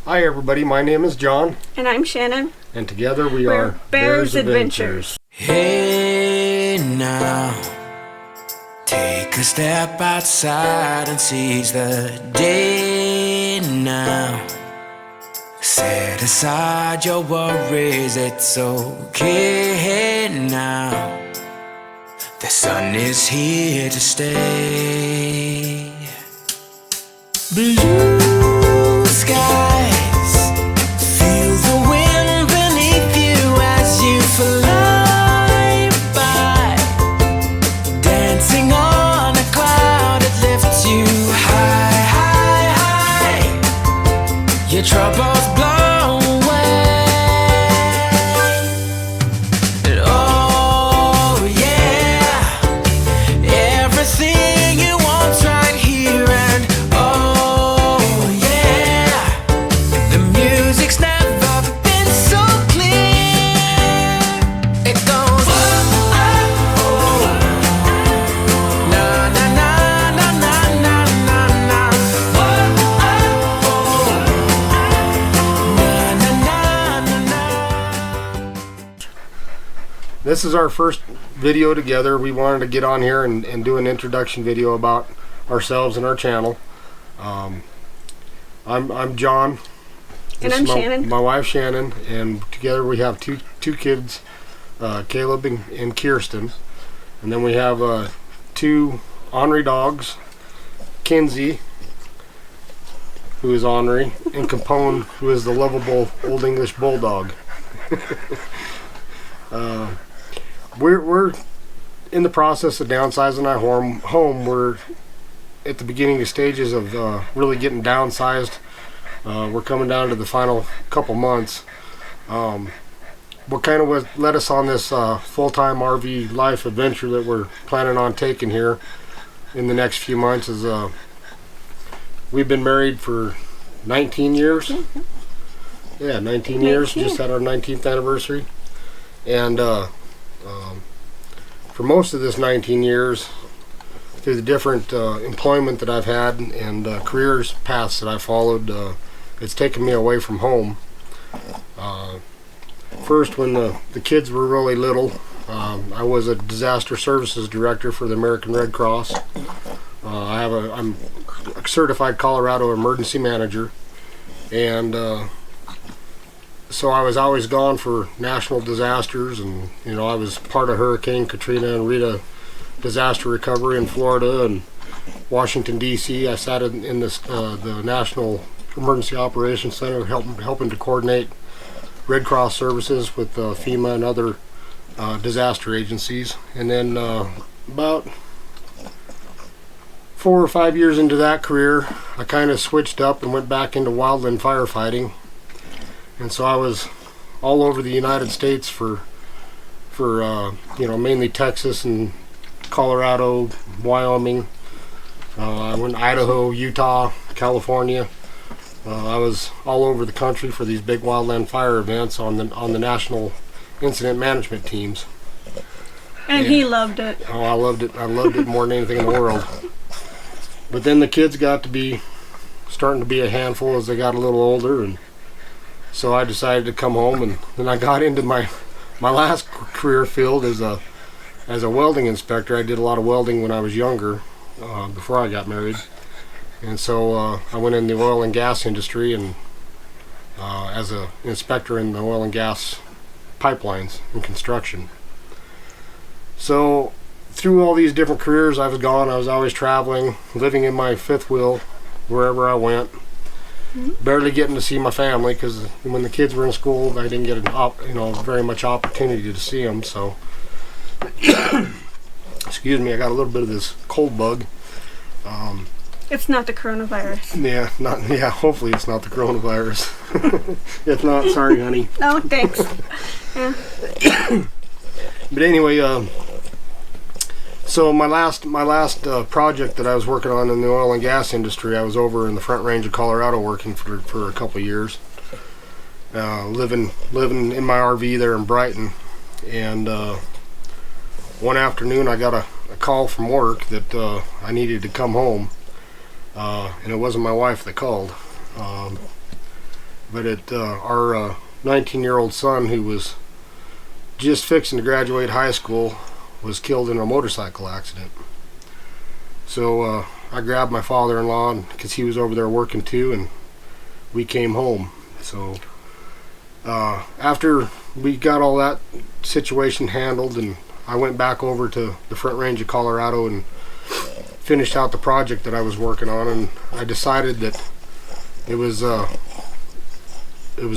Hi everybody, my name is John. And I'm Shannon. And together we are Bears Adventures. Hey now, take a step outside and seize the day now. Set aside your worries, it's okay now. The sun is here to stay. Blue skies, feel the wind beneath you as you fly by. Dancing on a cloud, it lifts you high, high, high. Your troubles blow away. And oh yeah, everything you want's right here. And oh yeah, the music's never been so clear. It goes oh, oh, na na na na na na na na. Oh, oh, na na na na na. This is our first video together. We wanted to get on here and do an introduction video about ourselves and our channel. I'm John. And This I'm is Shannon. My wife Shannon, and together we have two kids, Caleb and Kirsten. And then we have two ornery dogs, Kinsey, who is ornery, and Capone, who is the lovable Old English Bulldog. We're in the process of downsizing our home. We're at the beginning stages of really getting downsized. We're coming down to the final couple months. What kind of led us on this full-time RV life adventure that we're planning on taking here in the next few months is we've been married for 19 years. Yeah, 19 years. Just had our 19th anniversary. And for most of this 19 years, through the different employment that I've had and careers paths that I followed, it's taken me away from home. First, when the kids were really little, I was a disaster services director for the American Red Cross. I'm a certified Colorado emergency manager, and so I was always gone for national disasters, and I was part of Hurricane Katrina and Rita disaster recovery in Florida and Washington D.C. I sat in this the National Emergency Operations Center helping to coordinate Red Cross services with FEMA and other disaster agencies. And then about 4 or 5 years into that career, I kind of switched up and went back into wildland firefighting. And so I was all over the United States for mainly Texas and Colorado, Wyoming. I went to Idaho, Utah, California. I was all over the country for these big wildland fire events on the national incident management teams. And he loved it. Oh, I loved it. I loved it more than anything in the world. But then the kids got to be starting to be a handful as they got a little older, and so I decided to come home, and then I got into my last career field as a welding inspector. I did a lot of welding when I was younger, before I got married, and so I went in the oil and gas industry and as an inspector in the oil and gas pipelines and construction. So through all these different careers I was always traveling, living in my fifth wheel wherever I went. Barely getting to see my family because when the kids were in school, I didn't get very much opportunity to see them. So, excuse me, I got a little bit of this cold bug. It's not the coronavirus. Yeah, hopefully it's not the coronavirus. If not, sorry, honey. No, thanks. Yeah. But anyway, so my last project that I was working on in the oil and gas industry, I was over in the Front Range of Colorado working for a couple of years, living in my RV there in Brighton. And one afternoon I got a call from work that I needed to come home, and it wasn't my wife that called. but our 19-year-old son, who was just fixing to graduate high school, was killed in a motorcycle accident. So I grabbed my father-in-law because he was over there working too, and we came home. So after we got all that situation handled, and I went back over to the Front Range of Colorado and finished out the project that I was working on, and I decided that it was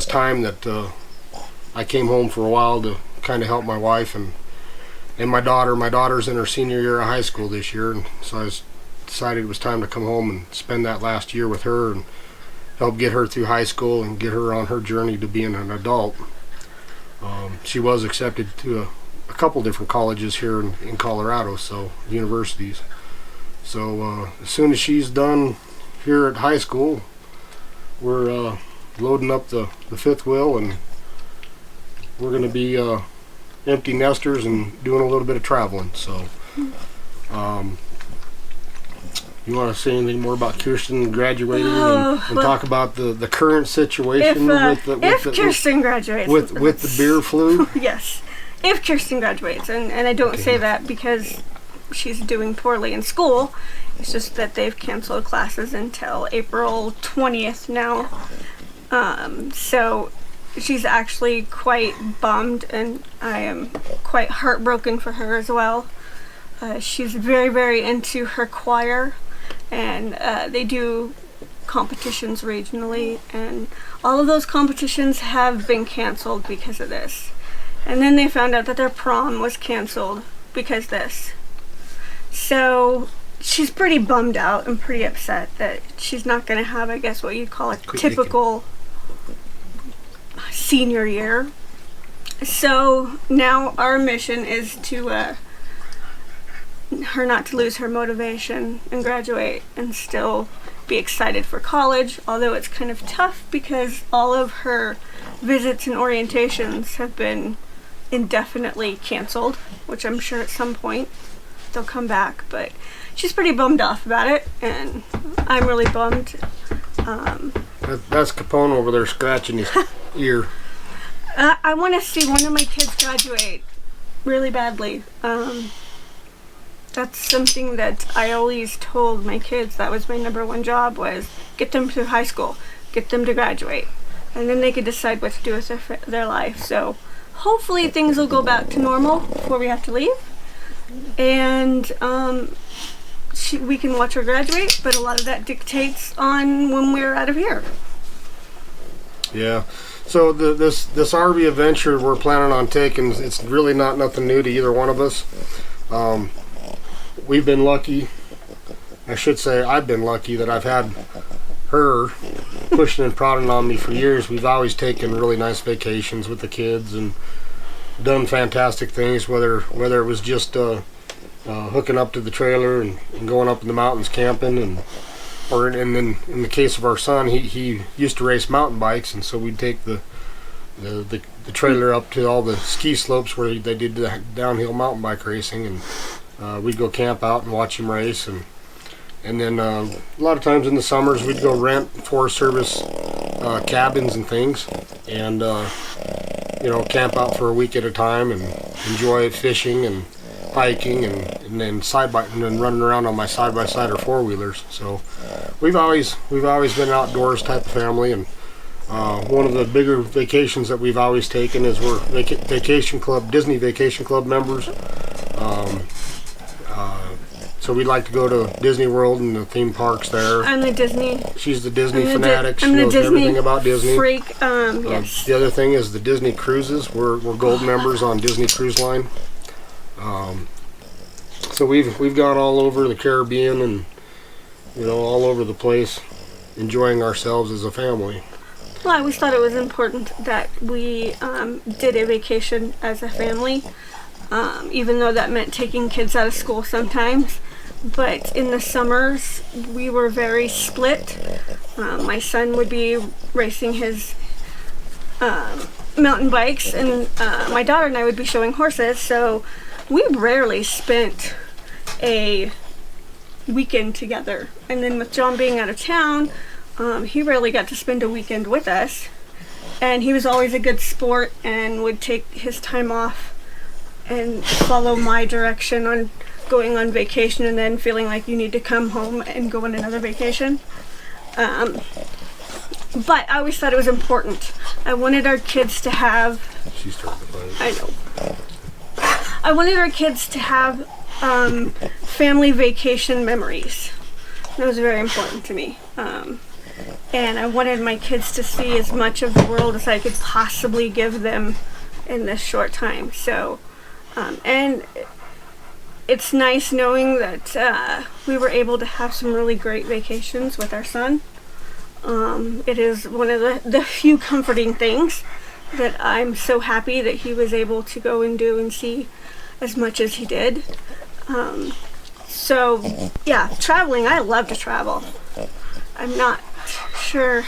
time that I came home for a while to kind of help my wife and my daughter. My daughter's in her senior year of high school this year, and so I decided it was time to come home and spend that last year with her and help get her through high school and get her on her journey to being an adult. She was accepted to a couple different colleges here in Colorado, so universities. So as soon as she's done here at high school, we're loading up the fifth wheel, and we're going to be empty nesters and doing a little bit of traveling. So you want to say anything more about Kirsten graduating and talk about the current situation if Kirsten graduates with the beer flu? Yes, if Kirsten graduates, and I don't say that because she's doing poorly in school. It's just that they've canceled classes until April 20th now. So she's actually quite bummed, and I am quite heartbroken for her as well. She's very, very into her choir, and they do competitions regionally, and all of those competitions have been canceled because of this. And then they found out that their prom was canceled because of this. So she's pretty bummed out and pretty upset that she's not going to have, I guess, what you'd call a typical senior year. So now our mission is to her not to lose her motivation and graduate and still be excited for college, although it's kind of tough because all of her visits and orientations have been indefinitely canceled, which I'm sure at some point they'll come back, but she's pretty bummed off about it, and I'm really bummed. That's Capone over there scratching his ear. I want to see one of my kids graduate really badly. That's something that I always told my kids. That was my number one job, was get them through high school, get them to graduate, and then they could decide what to do with their life. So hopefully things will go back to normal before we have to leave, and we can watch her graduate, but a lot of that dictates on when we're out of here. Yeah. So this RV adventure we're planning on taking, it's really not nothing new to either one of us. We've been lucky, I should say I've been lucky that I've had her pushing and prodding on me for years. We've always taken really nice vacations with the kids and done fantastic things, whether it was just hooking up to the trailer and going up in the mountains camping, and then in the case of our son, he used to race mountain bikes, and so we'd take the trailer up to all the ski slopes where they did the downhill mountain bike racing, and we'd go camp out and watch him race, and then a lot of times in the summers we'd go rent Forest Service cabins and things, and camp out for a week at a time and enjoy fishing and hiking and then running around on my side-by-side or four-wheelers. So we've always been an outdoors type of family, and one of the bigger vacations that we've always taken is we're Disney Vacation Club members. So we like to go to Disney World and the theme parks there. I'm the Disney. She's the Disney fanatic. She knows everything about Disney. Freak. Yes. The other thing is the Disney cruises. We're gold members on Disney Cruise Line. So we've gone all over the Caribbean and all over the place, enjoying ourselves as a family. Well, I always thought it was important that we did a vacation as a family, even though that meant taking kids out of school sometimes. But in the summers, we were very split. My son would be racing his mountain bikes, and my daughter and I would be showing horses, so we rarely spent a weekend together. And then with John being out of town, he rarely got to spend a weekend with us. and he was always a good sport and would take his time off and follow my direction on going on vacation and then feeling like you need to come home and go on another vacation. But I always thought it was important. I wanted our kids to have... She's starting to find it. I know. I wanted our kids to have family vacation memories. That was very important to me. And I wanted my kids to see as much of the world as I could possibly give them in this short time. So, and it's nice knowing that we were able to have some really great vacations with our son. It is one of the few comforting things that I'm so happy that he was able to go and do and see as much as he did. So, yeah, traveling, I love to travel. I'm not sure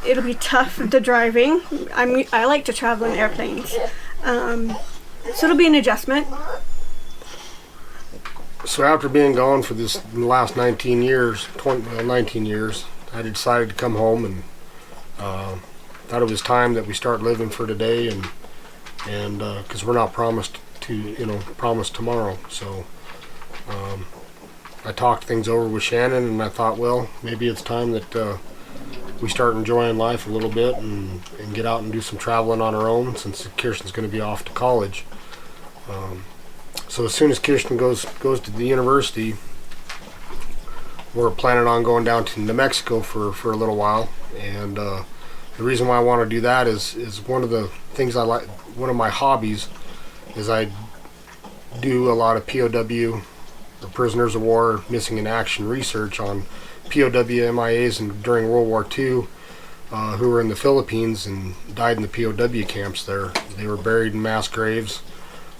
it'll be tough, the driving. I like to travel in airplanes. So it'll be an adjustment. So after being gone for the last 19 years, I decided to come home and thought it was time that we start living for today, and because we're not promised tomorrow. So I talked things over with Shannon, and I thought, well, maybe it's time that we start enjoying life a little bit and get out and do some traveling on our own, since Kirsten's going to be off to college. So as soon as Kirsten goes to the university, we're planning on going down to New Mexico for a little while. And the reason why I want to do that is one of the things I like. One of my hobbies is I do a lot of POW, or prisoners of war, missing in action research on POW-MIAs and during World War II who were in the Philippines and died in the POW camps there. They were buried in mass graves.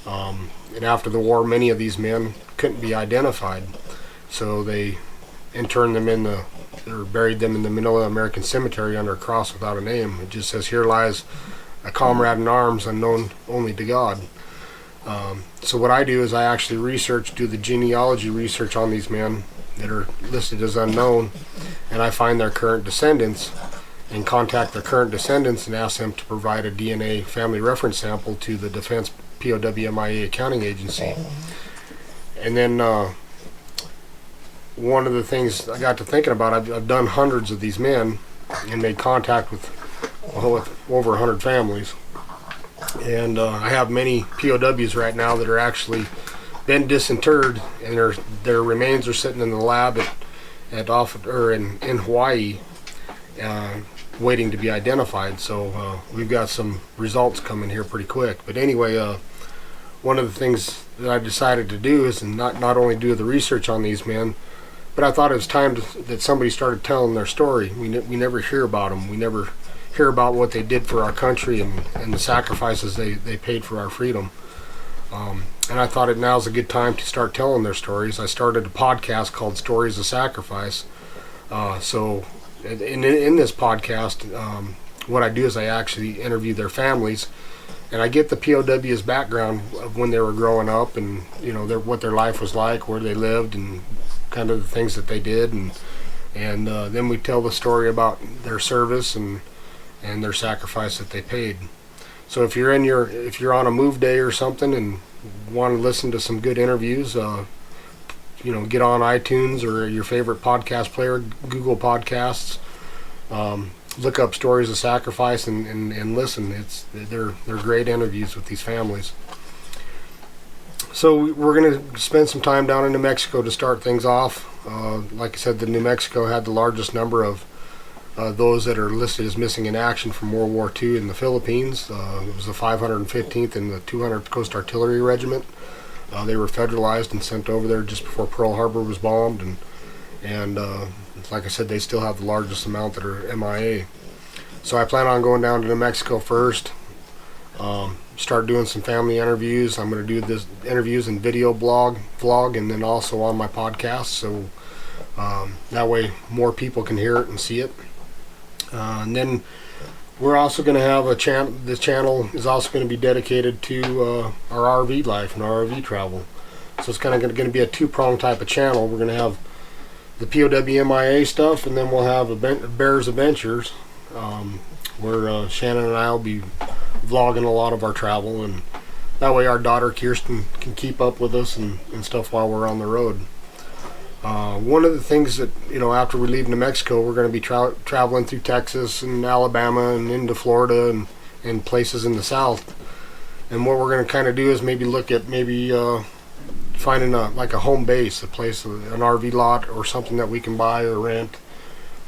And after the war, many of these men couldn't be identified, so they interned them or buried them in the Manila American Cemetery under a cross without a name. It just says, "Here lies a comrade in arms, unknown only to God." So what I do is I actually do the genealogy research on these men that are listed as unknown, and I find their current descendants and contact their current descendants and ask them to provide a DNA family reference sample to the Defense POW-MIA accounting agency. And then one of the things I got to thinking about, I've done hundreds of these men and made contact with over 100 families. And I have many POWs right now that are actually been disinterred, and their remains are sitting in the lab in Hawaii, waiting to be identified. So we've got some results coming here pretty quick. But anyway, one of the things that I decided to do is not only do the research on these men, but I thought it was time that somebody started telling their story. We never hear about them. We never hear about what they did for our country and the sacrifices they paid for our freedom. And I thought now's a good time to start telling their stories. I started a podcast called Stories of Sacrifice. So in this podcast, what I do is I actually interview their families, and I get the POW's background of when they were growing up, and what their life was like, where they lived, and kind of the things that they did, and then we tell the story about their service and their sacrifice that they paid. So if you're on a move day or something and want to listen to some good interviews, get on iTunes or your favorite podcast player, Google Podcasts, look up Stories of Sacrifice and listen. They're great interviews with these families. So we're going to spend some time down in New Mexico to start things off. Like I said, the New Mexico had the largest number of those that are listed as missing in action from World War II in the Philippines. It was the 515th and the 200th Coast Artillery Regiment. They were federalized and sent over there just before Pearl Harbor was bombed, and like I said, they still have the largest amount that are MIA. So I plan on going down to New Mexico first, start doing some family interviews. I'm going to do this interviews and video vlog, and then also on my podcast, so that way more people can hear it and see it. And then we're also going to have a channel. This channel is also going to be dedicated to our RV life and our RV travel. So it's kind of going to be a two-pronged type of channel. We're going to have the POW-MIA stuff, and then we'll have Bears Adventures, where Shannon and I will be vlogging a lot of our travel, and that way our daughter Kirsten can keep up with us and stuff while we're on the road. One of the things that, after we leave New Mexico, we're going to be traveling through Texas and Alabama and into Florida and places in the South. And what we're going to kind of do is maybe look at finding a home base, a place, an RV lot or something that we can buy or rent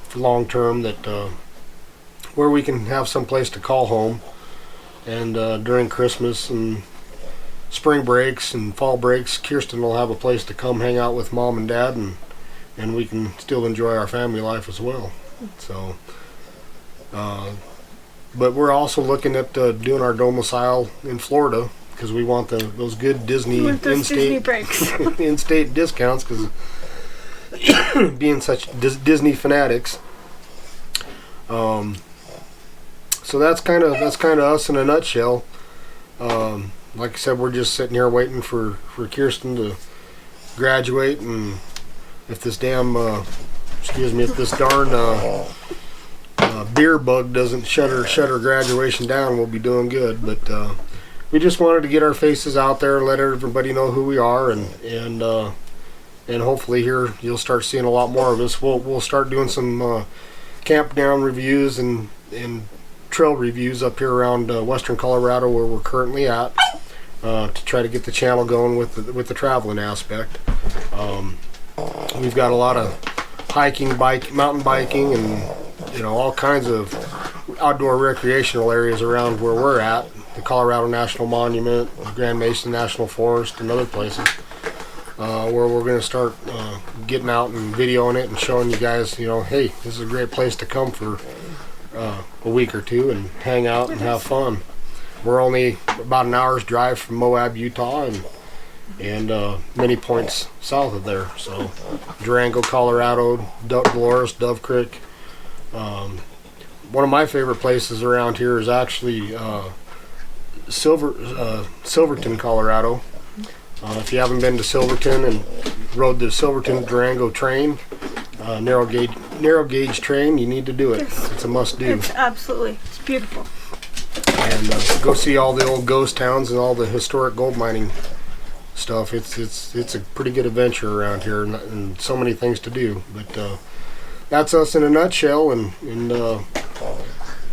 for long term, that where we can have some place to call home. And during Christmas and spring breaks and fall breaks, Kirsten will have a place to come hang out with Mom and Dad, and we can still enjoy our family life as well. So, but we're also looking at doing our domicile in Florida, because we want those good Disney Disney breaks. in-state discounts, because being such Disney fanatics. So that's kind of us in a nutshell. Like I said, we're just sitting here waiting for Kirsten to graduate, and if this darn beer bug doesn't shut her graduation down, we'll be doing good. But we just wanted to get our faces out there, let everybody know who we are, and hopefully here you'll start seeing a lot more of us. We'll start doing some campground reviews and trail reviews up here around western Colorado, where we're currently at, to try to get the channel going with the traveling aspect. We've got a lot of hiking, mountain biking, and all kinds of outdoor recreational areas around where we're at, the Colorado National Monument, the Grand Mesa National Forest, and other places, where we're going to start getting out and videoing it and showing you guys, hey, this is a great place to come for a week or two and hang out and have fun. We're only about an hour's drive from Moab, Utah, and many points south of there. So Durango, Colorado, Dolores, Dove Creek. One of my favorite places around here is actually Silverton, Colorado. If you haven't been to Silverton and rode the Silverton Durango train, narrow gauge train, you need to do it. Yes. It's a must do. It's beautiful. And go see all the old ghost towns and all the historic gold mining stuff. It's a pretty good adventure around here, and so many things to do. But that's us in a nutshell. And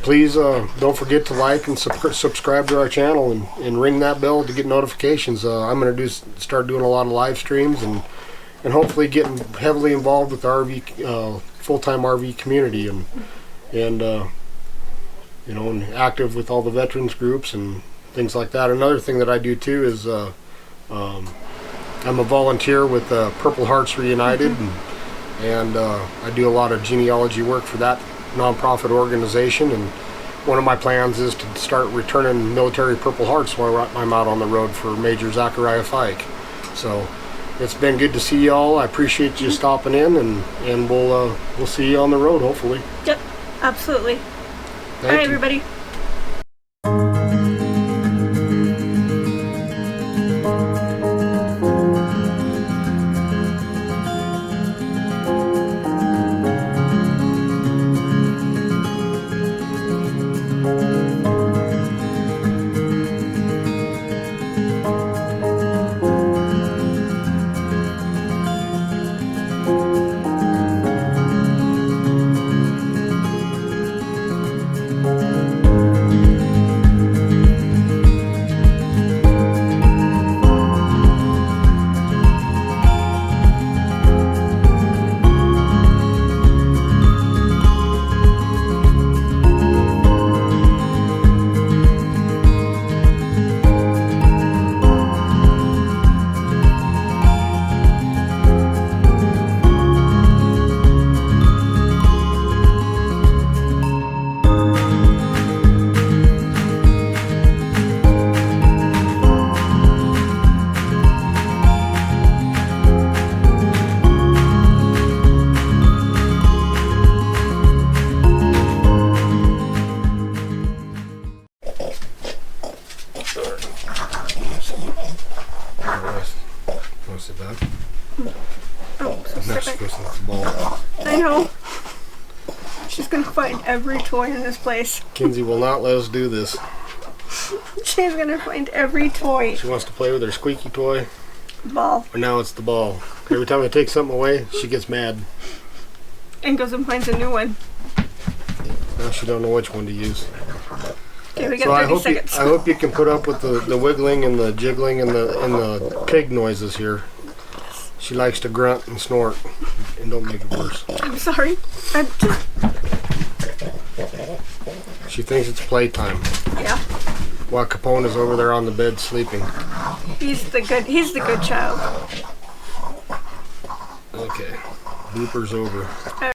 please don't forget to like and subscribe to our channel, and ring that bell to get notifications. I'm going to start doing a lot of live streams, and hopefully getting heavily involved with the RV full-time RV community, and active with all the veterans groups and things like that. Another thing that I do too is I'm a volunteer with Purple Hearts Reunited, and I do a lot of genealogy work for that nonprofit organization. And one of my plans is to start returning military Purple Hearts while I'm out on the road for Major Zachariah Fike. So it's been good to see y'all. I appreciate you stopping in, and we'll see you on the road, hopefully. Yep, absolutely. Thank All right, you. everybody. sit back. Oh, so Now sit she's back. supposed to knock the ball. I know. She's gonna find every toy in this place. Kinsey will not let us do this. She's gonna find every toy. She wants to play with her squeaky toy, Ball. and now it's the ball. Every time I take something away, she gets mad. And goes and finds a new one. Now she don't know which one to use. Okay, we got So 30 seconds. I hope you can put up with the wiggling and the jiggling and the pig noises here. She likes to grunt and snort, and don't make it worse. I'm sorry. I'm just, She thinks it's playtime, yeah. while Capone is over there on the bed sleeping. He's the good child. Okay, blooper's over.